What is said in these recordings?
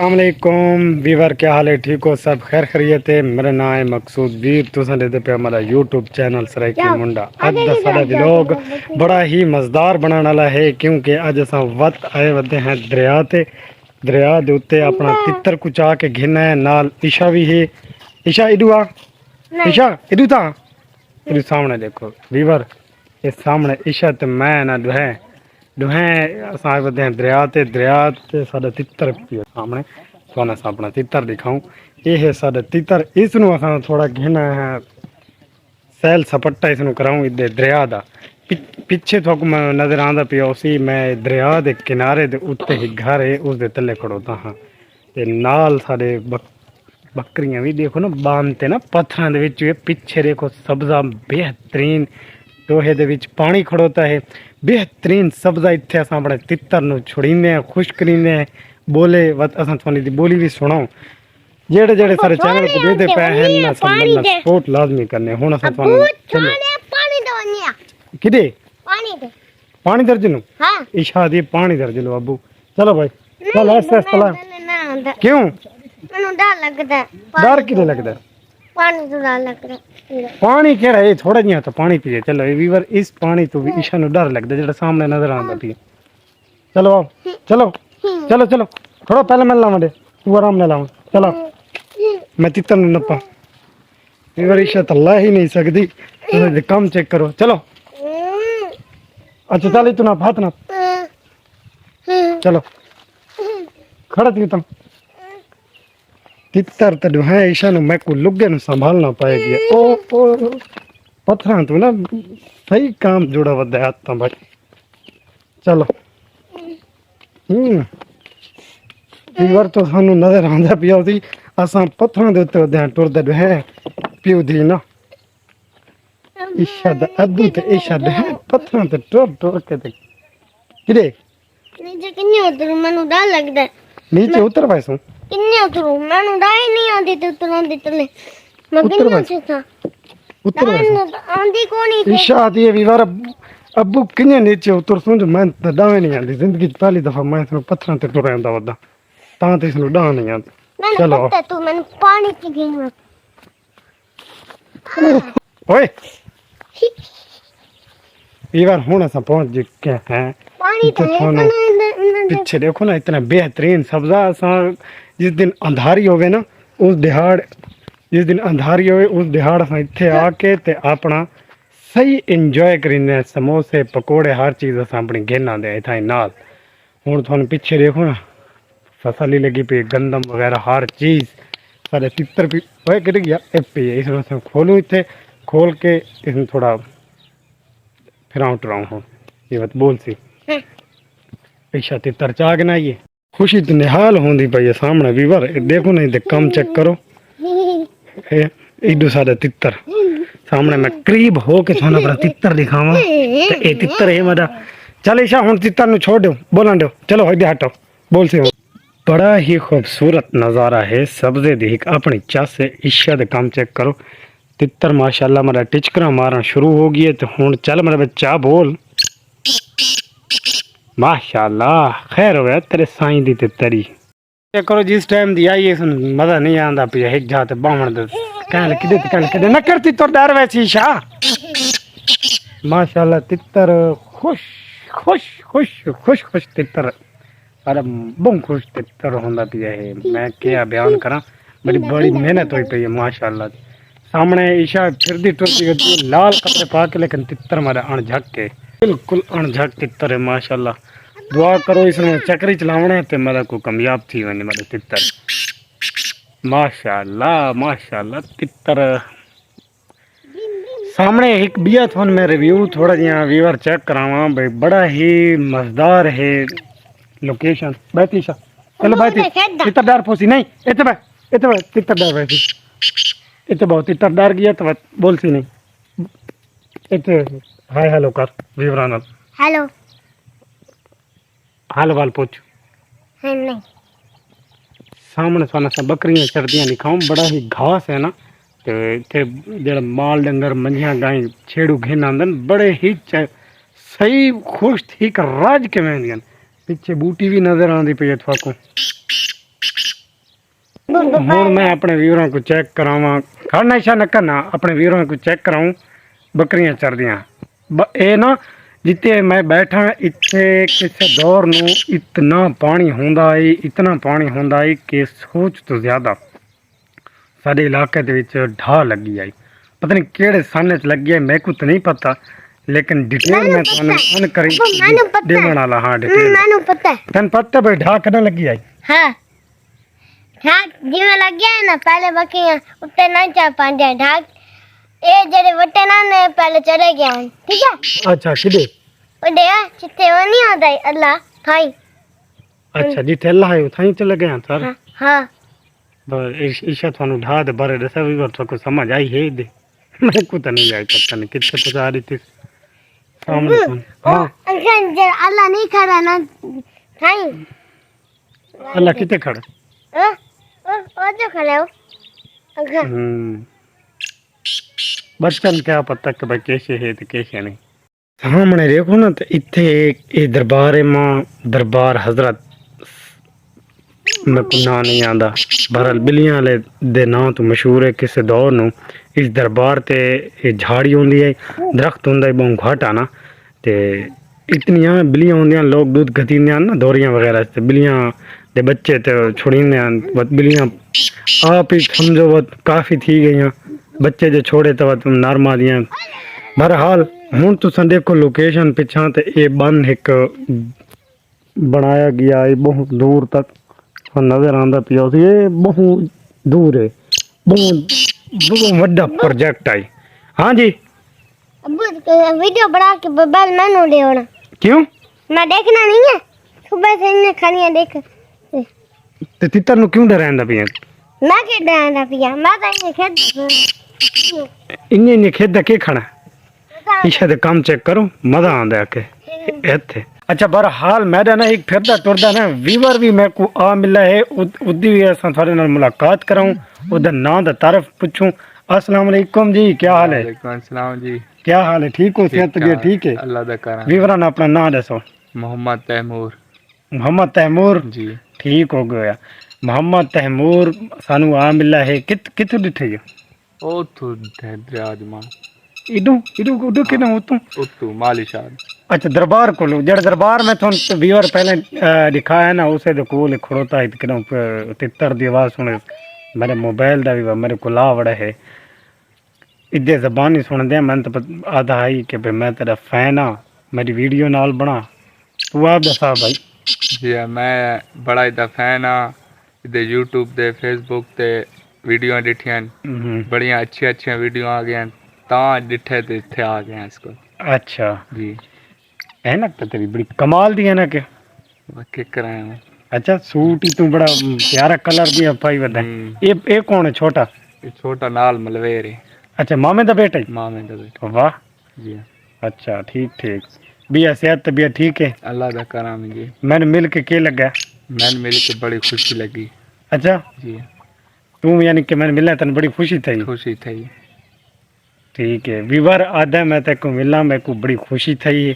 अस्सलामुअलैकुम वीवर, क्या हाल है? ठीक हो? सब खैर खैरियत है? मेरा नाम है मकसूद वीर। तुसां देते पे हमारा यूट्यूब चैनल सराइकी मुंडा। अज दा साडा व्लॉग बड़ा ही मज़ेदार बनाने वाला है, क्योंकि अज असां वत आए वदे हैं दरिया ते। दरिया दे उत्ते अपना तितर कुचा के घिना है, नाल ईशा भी है। ईशा इडू आ, ईशा इडू ता इडू सामने देखो वीवर, ये सामने ईशा ते मैं ना दुहें असां वधे हैं दरिया ते साडा तितर पियो सामने। सोना सा अपना तितर दिखाऊं, ये है साडा तितर। इसनू असां थोड़ा घिना है सैल सपट्टा इसनू कराऊं इधर दरिया दा। पिछे थोक नजर आंदा पिया उसी मैं दरिया दे किनारे दे उत्ते ही घर है, उस दे तले खड़ोता हाँ। ते नाल साडे बकरियां भी देखो ना बांधते ना पत्थरां दे विच। पिछे देखो सब्जा बेहतरीन लोहे दे विच पानी खड़ोता है, बेहतरीन सब्जा। इत्थे असां अपने तितर नू छुड़ींदे हैं, खुश करींदे हैं। बोले वत असां थोड़ी दी बोली भी सुनाओ। जेड़े जेड़े सारे चैनल को देते पे हैं ना, सब मतलब सपोर्ट लाजमी करने। हुन असां थोड़ी पानी दो किदे पानी दर्ज नू हां इशा दी पानी दर्ज लो अब्बू। चलो भाई चल ऐसे चला। क्यों मेनू डर लगदा है? डर किदे लगदा है? पानी तो डर लगदा है। पानी केड़ा है? थोड़ा जिहा तो पानी पिए। चलो वीवर, इस पानी तो भी ईशा नु डर लगदा जेड़ा सामने नजर आंदा पिए। चलो आओ, चलो चलो चलो थोड़ा पहले मैं लावा दे, तू आराम से लावा। चलो मैं तितर नु नपा। वीवर ईशा तो ला ही नहीं सकदी, तुम काम चेक करो। चलो अच्छा चल तू ना हाथ ना। चलो खड़ा थी तुम तितर तो है ईशा नु मैं को लुगे नु संभालना पाएगी। ओ पत्थरां तो ना सही काम जुड़ा वदा हाथ तो भाई। चलो वीवर तो सानू नजर आंदा पिया सी असां पत्थरां दे उत्ते वदे टुरदे है पियो दी ना। ईशा दा अब्बू ते ईशा दे पत्थरां ते टुर के ते किदे नीचे किन्ने उतरू? मैनू डर लगदा है। नीचे उतर पैसो किन्ने उतरू? मैनू डर ही नहीं आंदी ते उतरों दे तले मैं किन्ने सीखा उतर आंदी कोनी। ईशा आती है वीवर अब्बू किन्ने नीचे उतर सुन। मैं तो डावे नहीं आंदी जिंदगी पहली दफा मैं इसनु पत्थरां ते टुर आंदा वदा, तां ते इसनु डा नहीं आंदी। चलो तू मैंने पानी च गिना ओए वीवर। हुन असां पहुंच चुके हैं पानी तो पीछे देखो ना इतना बेहतरीन सब्जा। असां जिस दिन अंधारी होवे ना उस दिहाड़, जिस दिन अंधारी होवे उस दिहाड़ असां इत्थे आके ते अपना सही इंजॉय करींदे। समोसे पकौड़े हर चीज़ असां अपनी घेन आंदे इत्थां नाल। हुण तुहानू पीछे देखो ना फसल ही लगी पई, गंदम वगैरह हर चीज़। सारे तितर भी ओए गिर गया ए पे। इसनू असां खोलूं इत्थे खोल के इसनू थोड़ा फिराऊं टराऊं। हुण ये बात बोल सी ईशा तितर चाह के ना ये खुशी तो निहाल होंदी पई है सामने वीवर। देखो ना इधर कम चेक करो इडू साडा तितर सामने। मैं करीब हो के थाना अपना तितर दिखावा ते ए तितर है मेरा। चल ईशा हुन तितर नु छोड़ दो, बोलन दो। चलो इधर हटो बोल से। बड़ा ही खूबसूरत नज़ारा है सब्जे दी अपनी चाह से। ईशा दे काम चेक करो तितर माशाल्लाह मेरा टिचकरा मारना शुरू हो गई है। तो हुन चल मेरा बच्चा बोल माशाल्लाह खैर हो गया तेरे साईं दी तितरी। करो जिस टाइम दी आई है मजा नहीं आंदा पिया एक जाते बावण दे कहल किदे कहल न करती तो डर वैसी शा। माशाल्लाह तितर खुश खुश खुश खुश खुश तितर। अरे बहुत खुश तितर होंदा पिया है। मैं क्या बयान करा, बड़ी बड़ी मेहनत हुई पई है माशाल्लाह। सामने ईशा फिरदी टुरदी लाल कपड़े पा के, लेकिन तितर मारे अणझक के बिल्कुल अणझक तितर है माशाल्लाह। दुआ करो इसमें चक्री चलावने ते मेरा को कामयाब थी वने मेरे तितर। माशाल्लाह माशाल्लाह तितर। सामने एक बिया थोन मैं रिव्यू थोड़ा जिहा व्यूअर चेक करावा भाई। बड़ा ही मजेदार है लोकेशन। बैठी सा चलो बैठी तितर डर फोसी नहीं इतने तितर डर बैठी इतने बहुत तितर डर गया तो बोल सी नहीं इतने। हाय हेलो कर विवरण हेलो हाल वाल पूछ नहीं। सामने सोना सा बकरियां चरदियां दिखाऊं। बड़ा ही घास है ना ते इत्थे जेड़ा माल डंगर मंझियां गाय छेड़ू घेन आंदन बड़े ही सही खुश थी कर राज के वेंदियां। पीछे बूटी भी नजर आंदी पई है थोको। हुण मैं अपने व्यूअरां को चेक करावां खड़ना इशा न करना अपने व्यूअरां को चेक कराऊं बकरियां चरदियां ए ना जिते मैं बैठा इत्थे किसे दौर नूं इतना पानी हुंदा है इतना पानी हुंदा है कि सोच तो ज्यादा साडे इलाके दे विच ढा लगी आई पता नहीं केड़े साने च लगी है मेरे को तो नहीं पता लेकिन डिटेल में थानू अन करी देवण वाला हां डिटेल मैनू पता है तन पता भाई ढा कने लगी आई हाँ ढाक जिवें लग गया है ना पहले बकरियां उत्ते ना चार पांच ढाक ए जेड़े वटे ना ने पहले चले गया ठीक है अच्छा किदे ओडे जिथे वो नहीं आता है अल्लाह थाई अच्छा जिथे अल्लाह है थाई चले गए सर हाँ हाँ बस ईशा थानू ढा दे बारे दसा भी बार को समझ आई है दे मेरे को तो नहीं आई पता नहीं कितने तो जा रही थी सामने हां अंकल जे अल्लाह नहीं खड़ा ना थाई अल्लाह किते खड़ा ओ जो खड़ा हो अंकल बचपन क्या पता कि भाई कैसे है तो कैसे नहीं सामने देखो ना तो इत्थे एक दरबार है मां दरबार हजरत मैं को ना नहीं आंदा बहरहाल बिलियां वाले दे नां तो मशहूर है किसे दौर नू इस दरबार ते ये झाड़ी होंदी है दरख्त होंदा है बहुत घाटा ना ते इतनियां बिलियां होंदियां लोग दूध घतींदे ना दौरियां वगैरह ते बिलियां दे बच्चे ते छुड़ींदे बिलियां आप ही समझो वो काफी थी गई बच्चे जो छोड़े तो तुम नरमा दियां बहरहाल हुण तुसां देखो लोकेशन पिछां ते ये बन एक बनाया गया है बहुत दूर तक नजर आंदा पिया ये बहुत दूर है बहुत बड़ा प्रोजेक्ट है हाँ जी अब्बू वीडियो बना के मोबाइल मैनू ले आना क्यों मैं देखना नहीं है सुबह से इन्हें खानियां देख ते तितर नु क्यों डरांदा पिया मैं के डरांदा पिया मैं तो इन्हें खेद इन्ने खेद के खाना इशा दे काम चेक करो मजा आंदा है के इत्थे अच्छा बहरहाल मैडा ना एक फिरदा टुरदा ना वीवर भी मेरे को आ मिला है उदी भी असां थोड़े नाल मुलाकात कराऊं उदा नाम दा तारफ पूछूं अस्सलाम वालेकुम जी क्या हाल है वालेकुम अस्सलाम जी क्या हाल है ठीक हो सेहत भी ठीक है अल्लाह दा करम वीवरा ना अपना नाम दसो मोहम्मद तैमूर मोहम्मद तैमूर जी ठीक हो गया मोहम्मद तैमूर सानू आ मिला है कितु दिथे जो ओ तू दरिया दी मां इडू इडू उडू किना होतू उतू मालिशाद अच्छा दरबार को जड़ दरबार में थोन तो व्यूअर पहले दिखाया ना उसे तो कोल खड़ोता है किना तितर दी आवाज सुने मेरे मोबाइल दा भी मेरे को लावड़ है इदे जबानी सुन दे मन तो आधा आई कि भाई मैं तेरा फैन आ मेरी वीडियो नाल बना तू आप दसा भाई जी मैं बड़ा इदा फैन आ इदे यूट्यूब ते फेसबुक ते वीडियो डिठियां बड़ियां अच्छी वीडियो आ गई ता डिठे ते इत्थे आ गए इसको अच्छा जी है ना तो तेरी बड़ी कमाल दी है ना के के कराया अच्छा सूट ही तू बड़ा प्यारा कलर दी पाई वदा ये कौन है छोटा ये छोटा नाल मलवेर है अच्छा मामे दा बेटा मामे दा बेटा वाह जी अच्छा ठीक ठीक बिया सेहत तबीयत ठीक है अल्लाह दा करम जी मैंने मिल के लगा मैंने मिल के बड़ी खुशी लगी अच्छा जी तू यानी कि मैंने मिला तन बड़ी खुशी थी खुशी थी ठीक है वीवर आधा मैं तेको मिला मेरे को बड़ी खुशी थी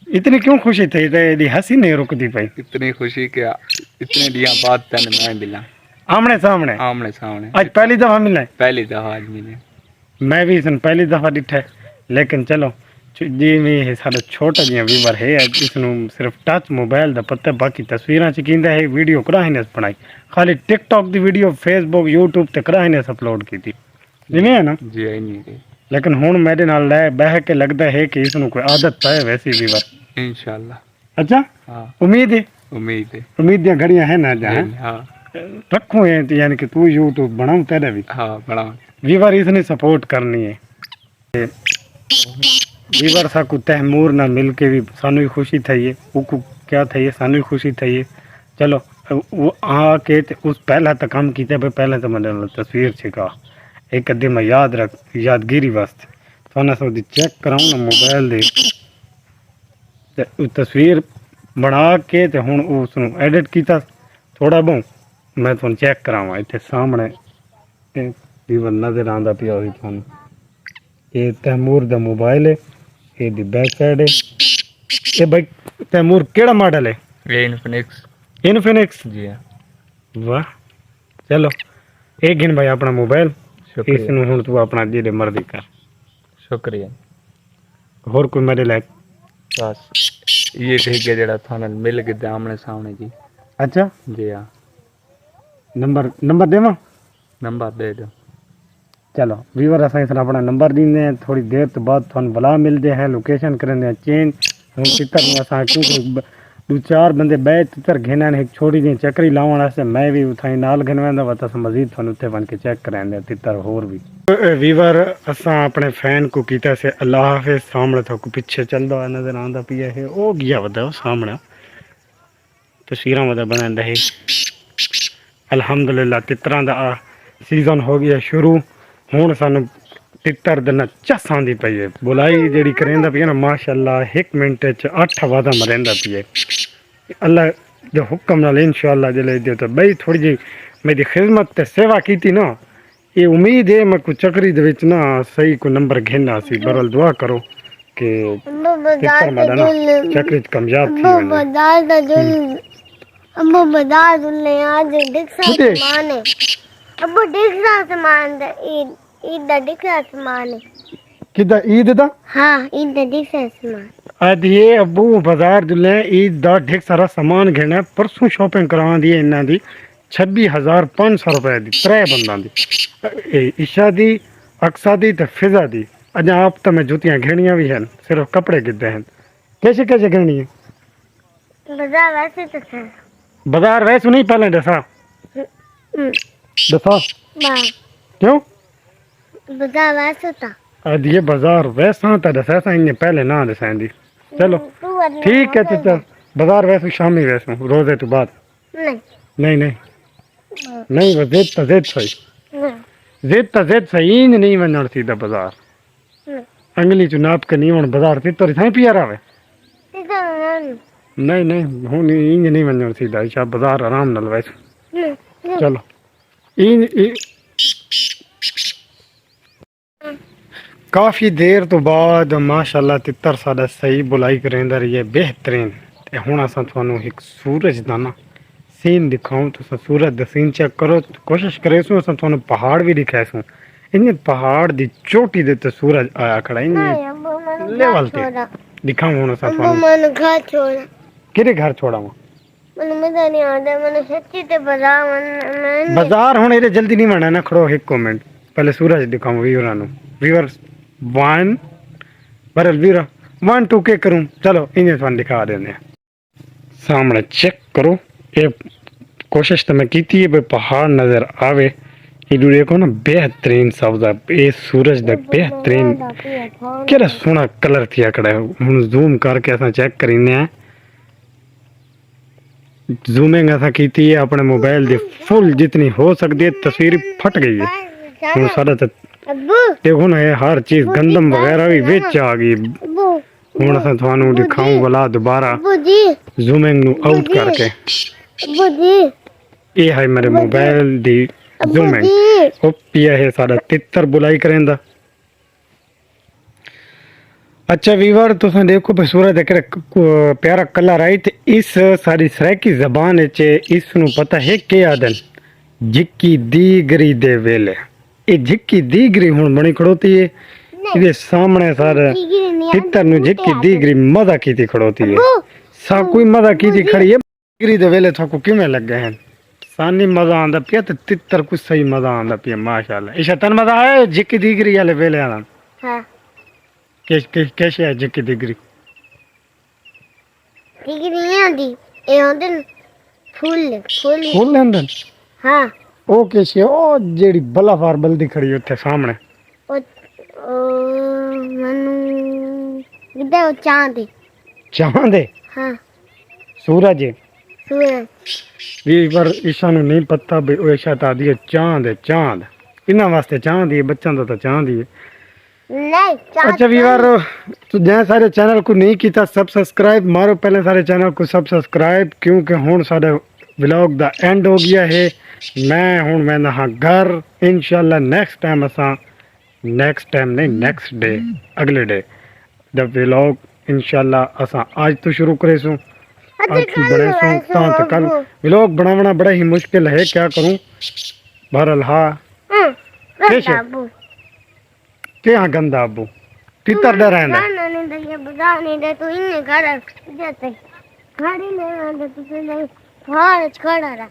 इतनी क्यों खुशी थी तो यदि हंसी नहीं रुकती पाई इतनी खुशी के इतने दिया बाद तन मैं मिला आमने सामने आमने सामने आज पहली दफा मिला है पहली दफा आज मिले मैं भी सन पहली दफा डिठा लेकिन चलो जी में सारा छोटा जिहा वीवर है इसनू सिर्फ टच मोबाइल दा पता बाकी तस्वीरां च कींदा है वीडियो कराही ने बनाई खाली टिकटॉक दी वीडियो फेसबुक यूट्यूब ते कराही ने अपलोड की थी जिवें है ना जी आई नहीं लेकिन हुण मेरे नाल लै बह के लगता है कि इसनू कोई आदत है वैसी वीवर इंशाल्लाह अच्छा हाँ उम्मीद है उम्मीद दी घड़ियां है ना जहां हाँ रखूं है यानी कि तू यूट्यूब बनाऊं तेरे भी हाँ बड़ा वीवर इसने सपोर्ट करनी है वीवर सा को तैमूर ना मिल के भी सानू ही खुशी थी है वो क्या थी है सानू ही खुशी थी है चलो वो आके उस पहला तो काम किया भाई पहले तो मैंने तस्वीर छिका एक अद्धी मैं याद रख यादगिरी वास्ते तो सो चेक कराऊँ ना मोबाइल दे तस्वीर बना के ते हुण उसनू एडिट किया थोड़ा बहुत मैं तुम चेक करावा इतने सामने वीवर नजर आंदा पिया होई थानू ये तैमूर दा मोबाइल है ये दी बैक साइड है ये भाई तैमूर केड़ा मॉडल है ये इन्फिनिक्स इन्फिनिक्स जी वाह चलो ਇਹ ਗਿਣ ਭਾਈ ਆਪਣਾ ਮੋਬਾਈਲ ਇਸ ਸ਼ੁਕਰੀਆ ਨੂੰ ਹੁਣ ਤੂੰ ਆਪਣਾ ਜਿਹੜੇ ਮਰਜ਼ੀ ਕਰ ਸ਼ੁਕਰੀਆ ਹੋਰ ਕੋਈ ਮੇਰੇ ਲਈ बस ये ठीक है जरा थाना मिल के आमने सामने जी अच्छा जी हाँ नंबर देवा नंबर दे दो चलो वीवर असां इस अपना नंबर दींदे हैं थोड़ी देर तो बाद थानू बुला मिलते हैं लोकेशन करेंगे चेंज हम तितर में असां क्योंकि दो चार बंदे बह तितर घेना एक छोटी जी चक्री लावन वास्ते मैं भी उठाई नाल घिनवांदा वा तां मजीद थानू उत्थे बन के चेक करांदे तितर होर भी वीवर असां अपने फैन को कीता से अल्लाह हाफिज़ सामने तो पीछे चलदा हुआ नजर आंदा पिया है ओ गया वदा सामने तस्वीरां वदा बनांदा है अल्हम्दुलिल्लाह तितरां दा सीजन हो गया शुरू हुण सानू तितर दिन चस आंदी पई है बुलाई जेड़ी करेंदा पई है ना माशाअल्लाह 1 मिनट च 8 आवाज़ां मरेंदा पई है अल्लाह दे हुक्म नाल इंशाअल्लाह जले दे तो बई थोड़ी जी मेरी खिदमत ते सेवा कीती ना ये उम्मीद है मैं कुछ चक्री दे विच ना सही को नंबर घेना सी बरल दुआ करो कि तितर मदा ना चक्री च कामयाब थी अम्बो बदाल दा जुल अम्बो बदाल दुल्ले आज डिक्सा किते? समान है अम्बो डिक्सा समान दा ईद दा डिक्सा समान है किदा ईद दा हाँ ईद दा डिक्सा समान आज ये अबू बाजार दुल्ले ईद दा ढेर सारा सामान घेना परसों शॉपिंग करवा दी इन्हां दी 26,500 रुपए दी 3 बंदां दी ईशा दी अक्सा दी ते फिजा दी अज आप तो मैं जुतियां घेनियां भी हैं सिर्फ कपड़े किद्दे हैं कैसे कैसे घेनी है बाजार वैसे तो था बाजार वैसे नहीं पहले दसा दसा वाह क्यों बाजार वैसे था आज ये बाजार वैसा था दसा सा इन्हें पहले ना दसा दी चलो ठीक है तो बाजार वैसे शामी वैसे रोजे तो बाद नहीं नहीं नहीं नहीं वो जिद सही नहीं जिद सही इंज नहीं वञण सीधा बाजार नहीं अंगली चु नाप के नहीं वण बाजार तितर थाई पिया रहे नहीं नहीं नहीं हुन इंज नहीं वञण सीधा ईशा बाजार आराम नाल वैसे नहीं चलो इंज काफ़ी देर तो बाद माशाअल्लाह तितर साडा सही बुलाई करेंदा रही है बेहतरीन ते हुण असां तुहानू एक सूरज दा ना सीन दिखाऊं तो सूरज दा सीन चेक करो कोशिश करेसूं असां तुहानू पहाड़ भी दिखाएसूं इन पहाड़ दी चोटी दे ते सूरज आया खड़ा इन अम्बो मन लेवल ते दिखाऊं हुण असां अम्बो तुहानू मन घर छोड़ा किहड़े घर छोड़ावां मन मजा नहीं आता मैंने सच्ची ते बाजार मन बाजार हुण एडे जल्दी नहीं वणना ना खड़ो एक मिनट पहले सूरज दिखाऊं व्यूअरां नू व्यूअर 1 बरल वीर 1 2 के करूं चलो इन्हें तुहानू दिखा देने सामने चेक करो ये कोशिश तो मैं की थी भाई पहाड़ नजर आवे ये देखो ना बेहतरीन सब्जा ये सूरज दा बेहतरीन केड़ा सोना कलर थी आकड़ा हुन जूम करके असां चेक करीने हैं जूमिंग असां की थी अपने मोबाइल दी फुल जितनी हो सकती है तस्वीर फट गई है हुन साडा ते अब्बू देखो ना ये हर चीज गंदम वगैरह भी विच आ गई अब्बू हुन असां तुहानू दिखाऊं वाला दोबारा अब्बू जी जूमिंग नु आउट करके अब्बू जी ये है मेरे मोबाइल दी अब्बू जूमिंग जी ओ पिया है साडा तितर बुलाई करेंदा अच्छा वीवर तुसां देखो भाई सूरज दा प्यारा कलर आई ते इस सारी सराइकी जबान च इस नु पता है के आदन जिक्की दीगरी दे वेले ये जिक्की दीगरी हुन बनी खड़ोती है इहदे सामने सारे तितर नु जिक्की दीगरी मजा कीती खड़ोती है सा कोई मजा कीती खड़ी है दीगरी दे वेले थाको किवें लगे हैं सानी मजा आंदा पिया ते तितर कुछ सही मजा आंदा पिया माशाल्लाह इशा तन मजा आया जिक्की दीगरी वाले वेले आला हाँ कैसे है जिक्की दीगरी ठीक नहीं आती ये होते फूल फूल फुल अंदर हाँ ओ कैसे ओ जेड़ी बला फार बल्दी खड़ी उत्थे सामने ओ मनु किधर वो चांद है चांद है हाँ सूरज है सूरज भी पर ईशा नु नहीं पता भी ओ ईशा ता दी चांद है चांद इना वास्ते चांद ही बच्चों दा तो चांद ही है नहीं चांद अच्छा व्यूअर तो जै सारे चैनल को नहीं किया सब सब्सक्राइब मारो पहले सारे चैनल को सब सब्सक्राइब क्योंकि हुन साडा व्लॉग दा एंड हो गया है मैं हुन मैं नहा घर इंशाल्लाह नेक्स्ट टाइम असा नेक्स्ट टाइम नहीं नेक्स्ट डे अगले डे द व्लॉग इंशाल्लाह असा आज तो शुरू करेसू आज की बने सो ता कल व्लॉग बनाना बड़ा ही मुश्किल है क्या करूं भरल हाँ कैसे? गंदा अबू क्या गंदा अबू तितर डर रहना गाना नहीं दे ये बजा नहीं दे तू इन्हें घर जाते गाड़ी ले आंदे तू से बाहर खड़ा रहा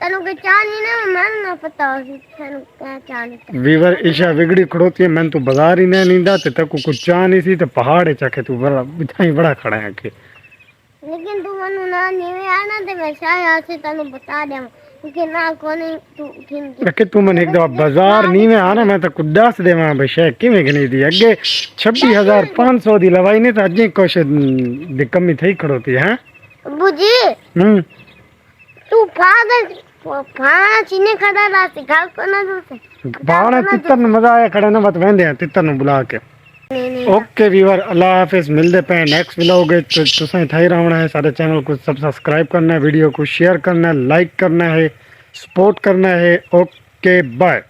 तनु के चानी ना मन ना पता हो तनु क्या चानी वीवर ईशा बिगड़ी खड़ोती है मैं तो बाजार ही नहीं नींदा ते तक कुछ चाह नहीं सी ते पहाड़ चखे तू बड़ा बिठाई बड़ा खड़ा है के लेकिन तू मनु ना नीवे आना ते मैं शायद से तनु बता दे कि ना कोनी तू किन रखे तू मन एक दफा बाजार नहीं में आना मैं तो कुछ दस देवा भाई शे किवें गनी दी अगे 26,500 दी लवाई ने तो अजे कुछ दी कमी थई खड़ोती है अबू जी तू फादर चीने खड़ा रहा सिखा को ना तू से भावना तितर न मजा आया खड़े ना मत वेंदे हैं तितर न बुला के नहीं नहीं ओके वीवर अल्लाह हाफिज मिलते पे नेक्स्ट व्लॉग तो तुसें थाई रहना है सारे चैनल को सब सब्सक्राइब करना है वीडियो को शेयर करना है लाइक करना है सपोर्ट करना है ओके बाय